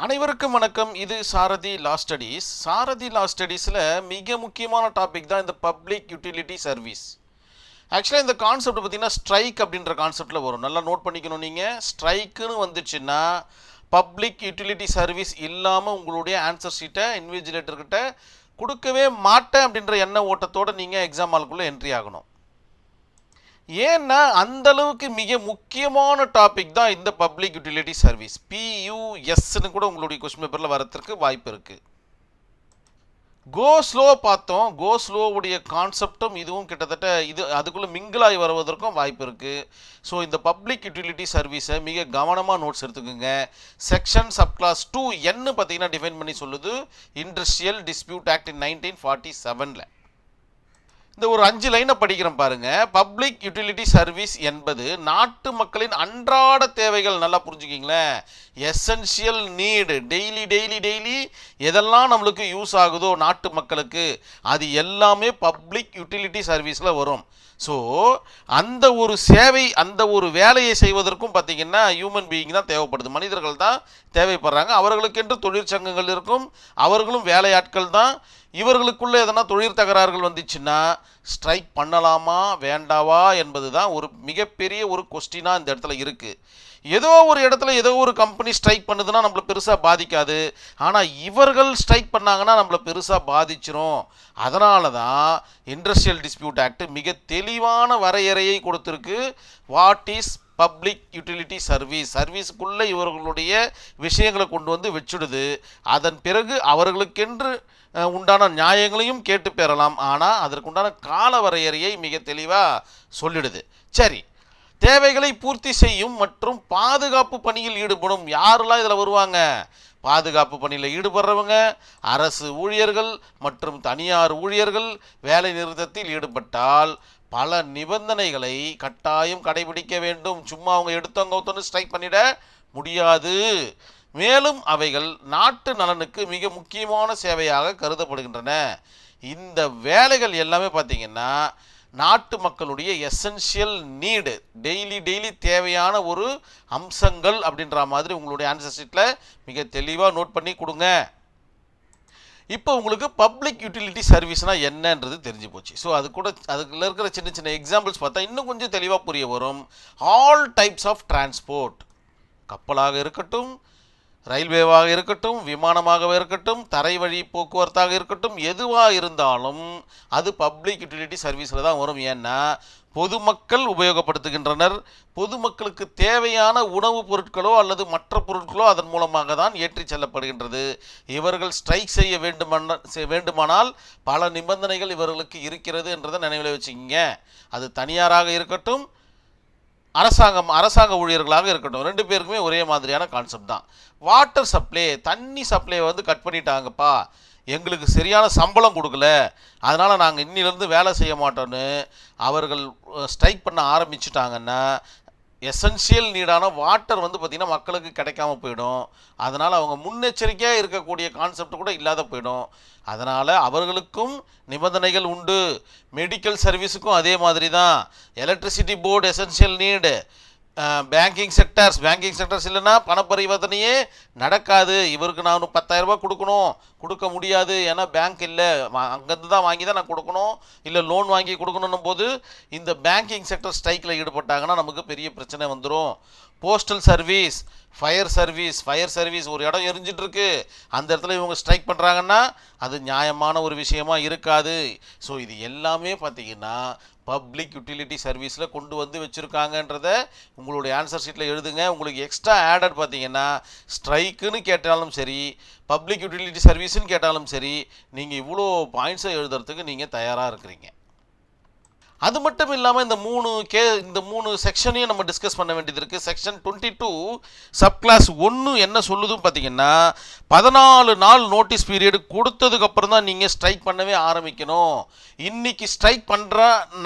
அனைவருக்கும் வணக்கம். இது சாரதி லா ஸ்டடீஸ். சாரதி லா ஸ்டடீஸில் மிக முக்கியமான டாபிக் தான் இந்த பப்ளிக் யூட்டிலிட்டி சர்வீஸ். ஆக்சுவலாக இந்த கான்செப்ட் பார்த்தீங்கன்னா ஸ்ட்ரைக் அப்படின்ற கான்செப்டில் வரும். நல்லா நோட் பண்ணிக்கணும். நீங்கள் ஸ்ட்ரைக்குன்னு வந்துச்சுன்னா பப்ளிக் யூட்டிலிட்டி சர்வீஸ் இல்லாமல் உங்களுடைய ஆன்சர் ஷீட்டை இன்விஜிலேட்டர்கிட்ட கொடுக்கவே மாட்டேன் அப்படின்ற எண்ண ஓட்டத்தோடு நீங்கள் எக்ஸாம் ஹாலுக்குள்ளே என்ட்ரி ஆகணும். ஏன்னா அந்த அளவுக்கு மிக முக்கியமான டாபிக் தான் இந்த பப்ளிக் யூட்டிலிட்டி சர்வீஸ். PUSன்னு கூட உங்களுடைய கொஸ்டின் பேப்பரில் வரத்துக்கு வாய்ப்பு இருக்குது. கோ ஸ்லோ பார்த்தோம். கோ ஸ்லோவுடைய கான்செப்டும் இதுவும் கிட்டத்தட்ட அதுக்குள்ளே மிங்கிளாகி வருவதற்கும் வாய்ப்பு இருக்குது. ஸோ இந்த பப்ளிக் யூட்டிலிட்டி சர்வீஸை மிக கவனமாக நோட்ஸ் எடுத்துக்கோங்க. செக்ஷன் சப்கிளாஸ் 2N பார்த்தீங்கன்னா டிஃபைன் பண்ணி சொல்லுது. Industrial dispute act 1947. இந்த ஒரு 5 லைனை படிக்கிறேன் பாருங்க. பப்ளிக் யூட்டிலிட்டி சர்வீஸ் என்பது நாட்டு மக்களின் அன்றாட தேவைகள், நல்லா புரிஞ்சுக்கிங்களேன், எசென்ஷியல் நீடு, டெய்லி எதெல்லாம் நம்மளுக்கு யூஸ் ஆகுதோ நாட்டு மக்களுக்கு, அது எல்லாமே பப்ளிக் யூட்டிலிட்டி சர்வீஸில் வரும். ஸோ அந்த ஒரு சேவை, அந்த ஒரு வேலையை செய்வதற்கும் பார்த்திங்கன்னா ஹியூமன் பீயிங் தான் தேவைப்படுது, மனிதர்கள் தான் தேவைப்படுறாங்க. அவர்களுக்கென்று தொழிற்சங்கங்கள் இருக்கும், அவர்களும் வேலையாட்கள் தான். இவர்களுக்குள்ளே எதனா தொழில் தகராறுகள் வந்துச்சுன்னா ஸ்ட்ரைக் பண்ணலாமா வேண்டாவா என்பது தான் ஒரு மிகப்பெரிய ஒரு கொஸ்டினாக இந்த இடத்துல இருக்குது. ஏதோ ஒரு இடத்துல ஏதோ ஒரு கம்பெனி ஸ்ட்ரைக் பண்ணுதுன்னா நம்மளை பெருசாக பாதிக்காது. ஆனால் இவர்கள் ஸ்ட்ரைக் பண்ணாங்கன்னா நம்மளை பெருசாக பாதிச்சிரும். அதனால தான் இண்டஸ்ட்ரியல் டிஸ்பியூட் ஆக்ட் மிக தெளிவான வரையறையை கொடுத்துருக்கு. வாட் இஸ் பப்ளிக் யூட்டிலிட்டி சர்வீஸுக்குள்ளே இவர்களுடைய விஷயங்களை கொண்டு வந்து வச்சுடுது. அதன் பிறகு அவர்களுக்கென்று உண்டான நியாயங்களையும் கேட்டு பெறலாம். ஆனால் அதற்குண்டான கால வரையறையை மிக தெளிவாக சொல்லிடுது. சரி, தேவைகளை பூர்த்தி செய்யும் மற்றும் பாதுகாப்பு பணியில் ஈடுபடும் யாரெல்லாம் இதில் வருவாங்க? பாதுகாப்பு பணியில் ஈடுபடுறவங்க, அரசு ஊழியர்கள் மற்றும் தனியார் ஊழியர்கள் வேலை நிறுத்தத்தில் ஈடுபட்டால் பல நிபந்தனைகளை கட்டாயம் கடைபிடிக்க வேண்டும். சும்மா அவங்க எடுத்தவங்க ஸ்ட்ரைக் பண்ணிட முடியாது. மேலும் அவைகள் நாட்டு நலனுக்கு மிக முக்கியமான சேவையாக கருதப்படுகின்றன. இந்த வேலைகள் எல்லாமே பார்த்திங்கன்னா நாட்டு மக்களுடைய எசென்ஷியல் நீடு, டெய்லி தேவையான ஒரு அம்சங்கள் அப்படின்ற மாதிரி உங்களுடைய ஆன்சர் ஷீட்டில் மிக தெளிவாக நோட் பண்ணி கொடுங்க. இப்போ உங்களுக்கு பப்ளிக் யூட்டிலிட்டி சர்வீஸ்னால் என்னன்றது தெரிஞ்சு போச்சு. ஸோ அதுக்குள்ள இருக்கிற சின்ன எக்ஸாம்பிள்ஸ் பார்த்தா இன்னும் கொஞ்சம் தெளிவாக புரிய வரும். ஆல் டைப்ஸ் ஆஃப் டிரான்ஸ்போர்ட், கப்பலாக இருக்கட்டும், ரயில்வேவாக இருக்கட்டும், விமானமாக இருக்கட்டும், தரை வழி போக்குவரத்தாக இருக்கட்டும், எதுவாக இருந்தாலும் அது பப்ளிக் யூட்டிலிட்டி சர்வீஸில் தான் வரும். ஏன்னா பொதுமக்கள் உபயோகப்படுத்துகின்றனர். பொதுமக்களுக்கு தேவையான உணவுப் பொருட்களோ அல்லது மற்ற பொருட்களோ அதன் மூலமாக தான் ஏற்றி செல்லப்படுகின்றது. இவர்கள் ஸ்ட்ரைக் செய்ய வேண்டுமானால் பல நிபந்தனைகள் இவர்களுக்கு இருக்கிறது என்றதை நினைவில் வச்சுக்கிங்க. அது தனியாராக இருக்கட்டும், அரசாங்க ஊழியர்களாக இருக்கட்டும், 2 பேருக்குமே ஒரே மாதிரியான கான்செப்ட் தான். வாட்டர் சப்ளை, தண்ணி சப்ளை கட் பண்ணிட்டாங்கப்பா, எங்களுக்கு சரியான சம்பளம் கொடுக்கல, அதனால் நாங்கள் இன்னிலேருந்து வேலை செய்ய மாட்டோன்னு அவர்கள் ஸ்ட்ரைக் பண்ண ஆரம்பிச்சுட்டாங்கன்னா எசென்ஷியல் நீடான வாட்டர் பார்த்திங்கன்னா மக்களுக்கு கிடைக்காம போயிடும். அதனால் அவங்க முன்னெச்சரிக்கையாக இருக்கக்கூடிய கான்செப்ட் கூட இல்லாத போயிடும். அதனால் அவர்களுக்கும் நிபந்தனைகள் உண்டு. மெடிக்கல் சர்வீஸுக்கும் அதே மாதிரி தான். Electricity board essential need. Banking sectors இல்லைன்னா பணப்பரிவர்த்தனையே நடக்காது. இவருக்கு நான் 10,000 ரூபாய் கொடுக்க முடியாது, ஏன்னா பேங்க் இல்லை, அங்கேருந்து தான் வாங்கி தான் நான் கொடுக்கணும், இல்லை லோன் வாங்கி கொடுக்கணும் போது இந்த பேங்கிங் செக்டர் ஸ்ட்ரைக்கில் ஈடுபட்டாங்கன்னா நமக்கு பெரிய பிரச்சனை வந்துடும். போஸ்டல் சர்வீஸ், ஃபயர் சர்வீஸ் ஒரு இடம் எரிஞ்சிட்ருக்கு, அந்த இடத்துல இவங்க ஸ்ட்ரைக் பண்ணுறாங்கன்னா அது நியாயமான ஒரு விஷயமா இருக்காது. ஸோ இது எல்லாமே பார்த்திங்கன்னா பப்ளிக் யூட்டிலிட்டி சர்வீஸில் கொண்டு வந்து வச்சுருக்காங்கன்றத உங்களுடைய ஆன்சர் ஷீட்டில் எழுதுங்க. உங்களுக்கு எக்ஸ்ட்ரா ஆடட் பார்த்திங்கன்னா ஸ்ட்ரைக்குன்னு கேட்டாலும் சரி, பப்ளிக் யூட்டிலிட்டி சர்வீஸ்ன்னு கேட்டாலும் சரி, நீங்கள் இவ்வளோ பாயிண்ட்ஸை எழுதுறதுக்கு நீங்கள் தயாராக இருக்கிறீங்க. அது மட்டும் இல்லாமல் இந்த மூணு செக்ஷனையும் நம்ம டிஸ்கஸ் பண்ண வேண்டியது இருக்குது. செக்ஷன் 22 சப்கிளாஸ் 1 என்ன சொல்லுதுன்னு பார்த்தீங்கன்னா 14 நாள் நோட்டீஸ் பீரியடு கொடுத்ததுக்கப்புறம் தான் நீங்கள் ஸ்ட்ரைக் பண்ணவே ஆரம்பிக்கணும். இன்றைக்கி ஸ்ட்ரைக்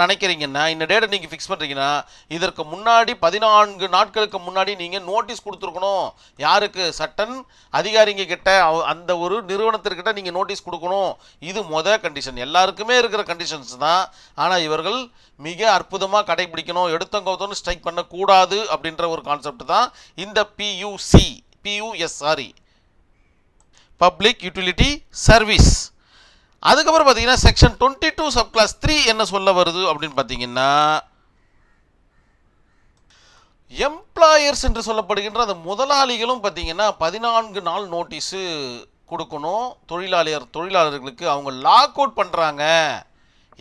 நினைக்கிறீங்கன்னா, இந்த டேட்டை நீங்கள் ஃபிக்ஸ் பண்ணுறீங்கன்னா இதற்கு முன்னாடி 14 நாட்களுக்கு முன்னாடி நீங்கள் நோட்டீஸ் கொடுத்துருக்கணும். யாருக்கு? சட்டன் அதிகாரிங்க கிட்ட, அந்த ஒரு நிறுவனத்திற்கிட்ட நீங்கள் நோட்டீஸ் கொடுக்கணும். இது கண்டிஷன், எல்லாருக்குமே இருக்கிற கண்டிஷன்ஸ் தான். ஆனால் இவர்கள் மிக அற்புதமாக கடைபிடிக்கணும். எடுத்தங்கவுத்தோன்னு ஸ்ட்ரைக் பண்ணக்கூடாது அப்படின்ற ஒரு கான்செப்ட் தான் இந்த PUS பப்ளிக் யூட்டிலிட்டி சர்வீஸ். அதுக்கப்புறம் பார்த்தீங்கன்னா செக்ஷன் 22 சப் கிளாஸ் 3 என்ன சொல்ல வருது அப்படின்னு பார்த்தீங்கன்னா, எம்ப்ளாயர்ஸ் என்று சொல்லப்படுகின்ற அந்த முதலாளிகளும் பார்த்தீங்கன்னா 14 நாள் நோட்டீஸு கொடுக்கணும். தொழிலாளர்களுக்கு அவங்க லாக் அவுட் பண்ணுறாங்க,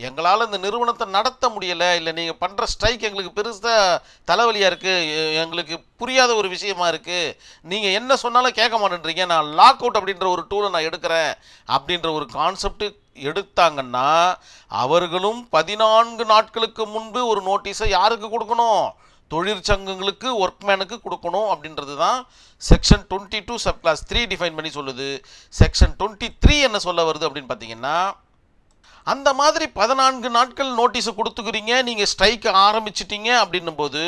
எங்களால் இந்த நிறுவனத்தை நடத்த முடியலை, இல்லை நீங்கள் பண்ணுற ஸ்ட்ரைக் எங்களுக்கு பெருசாக தலைவலியாக இருக்குது, எங்களுக்கு புரியாத ஒரு விஷயமா இருக்குது, நீங்கள் என்ன சொன்னாலும் கேட்க மாட்டேன்றீங்க, நான் லாக் அவுட் அப்படின்ற ஒரு டூலை நான் எடுக்கிறேன் அப்படின்ற ஒரு கான்செப்ட் எடுத்தாங்கன்னா அவர்களும் 14 நாட்களுக்கு முன்பு ஒரு நோட்டீஸை யாருக்கு கொடுக்கணும்? தொழிற்சங்கங்களுக்கு, ஒர்க்மேனுக்கு கொடுக்கணும் அப்படின்றது தான் செக்ஷன் 22 சப் கிளாஸ் 3 டிஃபைன் பண்ணி சொல்லுது. செக்ஷன் 23 என்ன சொல்ல வருது அப்படின்னு பார்த்தீங்கன்னா, அந்த மாதிரி 14 நாட்கள் நோட்டீஸை கொடுத்துக்கிறீங்க, நீங்கள் ஸ்ட்ரைக்கை ஆரம்பிச்சிட்டீங்க அப்படின்னும் போது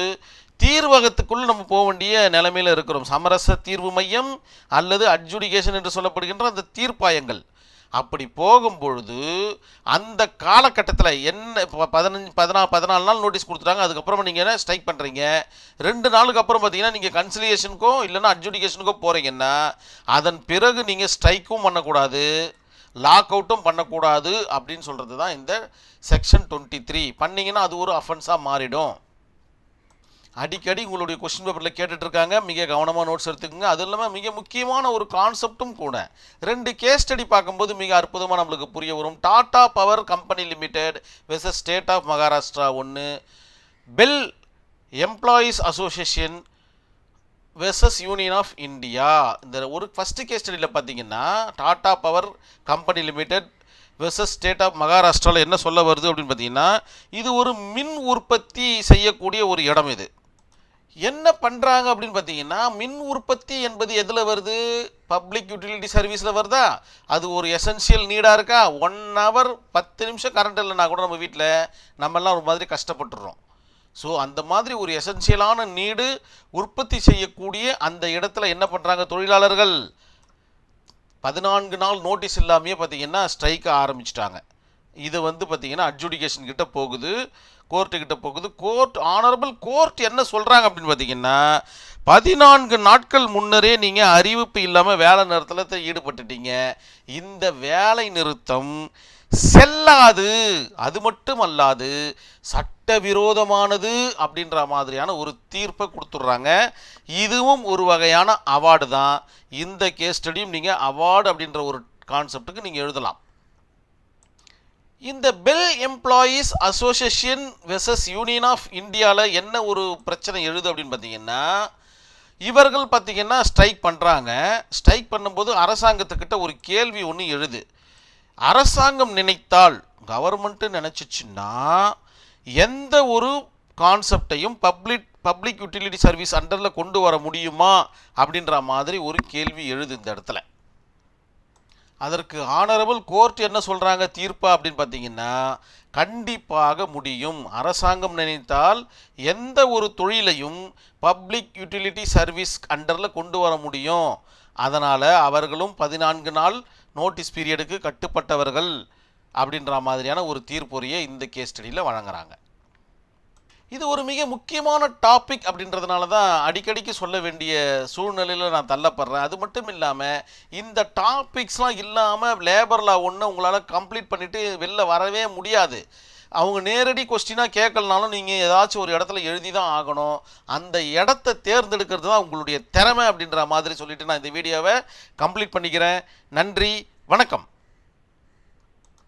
தீர்வகத்துக்குள் நம்ம போக வேண்டிய நிலைமையில் இருக்கிறோம். சமரச தீர்வு மையம் அல்லது அட்ஜுடிகேஷன் என்று சொல்லப்படுகின்ற அந்த தீர்ப்பாயங்கள். அப்படி போகும்பொழுது அந்த காலகட்டத்தில் என்ன 14 நாள் நோட்டீஸ் கொடுத்துட்டாங்க, அதுக்கப்புறமா நீங்கள் என்ன ஸ்ட்ரைக் பண்ணுறீங்க, 2 நாளுக்கு அப்புறம் பார்த்தீங்கன்னா நீங்கள் கன்சிலியேஷனுக்கோ இல்லைன்னா அட்ஜுடிகேஷனுக்கோ போகிறீங்கன்னா அதன் பிறகு நீங்கள் ஸ்ட்ரைக்கும் பண்ணக்கூடாது, லாக் அவுட்டும் பண்ணக்கூடாது அப்படின்னு சொல்கிறது தான் இந்த செக்ஷன் 23. பண்ணிங்கன்னா அது ஒரு அஃபென்ஸாக மாறிடும். அடிக்கடி உங்களுடைய கொஸ்டின் பேப்பரில் கேட்டுட்ருக்காங்க, மிக கவனமாக நோட்ஸ் எடுத்துக்கோங்க. அது இல்லாமல் மிக முக்கியமான ஒரு கான்செப்டும் கூட 2 கேஸ் ஸ்டடி பார்க்கும்போது மிக அற்புதமாக நம்மளுக்கு புரிய வரும். Tata power company limited versus state of Maharashtra ஒன்று, BEL employees association versus union of India. இந்த ஒரு ஃபஸ்ட்டு கேஸ் ஸ்டடியில் பார்த்தீங்கன்னா Tata power company limited versus state of மகாராஷ்டிராவில் என்ன சொல்ல வருது அப்படின்னு பார்த்தீங்கன்னா, இது ஒரு மின் உற்பத்தி செய்யக்கூடிய ஒரு இடம். இது என்ன பண்ணுறாங்க அப்படின்னு பார்த்தீங்கன்னா, மின் உற்பத்தி என்பது எதில் வருது? பப்ளிக் யூட்டிலிட்டி சர்வீஸில் வருதா? அது ஒரு எசென்ஷியல் நீடாக இருக்கா? 1 hour 10 நிமிஷம் கரண்ட் இல்லைன்னா கூட நம்ம வீட்டில் நம்மெல்லாம் ஒரு மாதிரி கஷ்டப்பட்டுடுறோம். ஸோ அந்த மாதிரி ஒரு எசென்ஷியலான நீடு உற்பத்தி செய்யக்கூடிய அந்த இடத்துல என்ன பண்ணுறாங்க தொழிலாளர்கள்? 14 நாள் நோட்டீஸ் இல்லாமையே பார்த்தீங்கன்னா ஸ்ட்ரைக்கை ஆரம்பிச்சிட்டாங்க. இது பார்த்தீங்கன்னா அட்ஜுடிகேஷன் கிட்ட போகுது, கோர்ட்டுக்கிட்ட போகுது. ஆனரபிள் கோர்ட் என்ன சொல்கிறாங்க அப்படின்னு பார்த்தீங்கன்னா, 14 நாட்கள் முன்னரே நீங்கள் அறிவிப்பு இல்லாமல் வேலை நிறுத்தத்தில் ஈடுபட்டுட்டீங்க, இந்த வேலை நிறுத்தம் செல்லாது, அது மட்டும் அல்லாது சட்டவிரோதமானது அப்படின்ற மாதிரியான ஒரு தீர்ப்பை கொடுத்துட்றாங்க. இதுவும் ஒரு வகையான அவார்டு தான். இந்த கேஸ் ஸ்டடியும் நீங்கள் அவார்டு அப்படின்ற ஒரு கான்செப்டுக்கு நீங்கள் எழுதலாம். இந்த Bell employees association versus union of இந்தியாவில் என்ன ஒரு பிரச்சனை எழுது அப்படின்னு பார்த்தீங்கன்னா, இவர்கள் பார்த்தீங்கன்னா ஸ்ட்ரைக் பண்ணுறாங்க. ஸ்ட்ரைக் பண்ணும்போது அரசாங்கத்துக்கிட்ட ஒரு கேள்வி ஒன்று எழுது. அரசாங்கம் நினைத்தால், கவர்மெண்ட்டு நினச்சிச்சுன்னா எந்த ஒரு கான்செப்டையும் பப்ளிக் யூட்டிலிட்டி சர்வீஸ் அண்டரில் கொண்டு வர முடியுமா அப்படின்ற மாதிரி ஒரு கேள்வி எழுது இந்த இடத்துல. அதற்கு ஆனரபிள் கோர்ட் என்ன சொல்கிறாங்க தீர்ப்பா அப்படின்னு பார்த்தீங்கன்னா, கண்டிப்பாக முடியும். அரசாங்கம் நினைத்தால் எந்த ஒரு தொழிலையும் பப்ளிக் யூட்டிலிட்டி சர்வீஸ் அண்டரில் கொண்டு வர முடியும். அதனால் அவர்களும் 14 நாள் நோட்டீஸ் பீரியடுக்கு கட்டுப்பட்டவர்கள் அப்படின்ற மாதிரியான ஒரு தீர்ப்புரையை இந்த கேஸ் ஸ்டடியில் வழங்குறாங்க. இது ஒரு மிக முக்கியமான டாபிக் அப்படின்றதுனால தான் அடிக்கடிக்கு சொல்ல வேண்டிய சூழ்நிலையில் நான் தள்ளப்படுறேன். அது மட்டும் இல்லாமல் இந்த டாபிக்ஸ்லாம் இல்லாமல் லேபர் லா ஒன்று உங்களால் கம்ப்ளீட் பண்ணிவிட்டு வெளில வரவே முடியாது. அவங்க நேரடி கொஸ்டினாக கேட்கலனாலும் நீங்கள் ஏதாச்சும் ஒரு இடத்துல எழுதி தான் ஆகணும். அந்த இடத்த தேர்ந்தெடுக்கிறது தான் உங்களுடைய திறமை அப்படின்ற மாதிரி சொல்லிவிட்டு நான் இந்த வீடியோவை கம்ப்ளீட் பண்ணிக்கிறேன். நன்றி, வணக்கம்.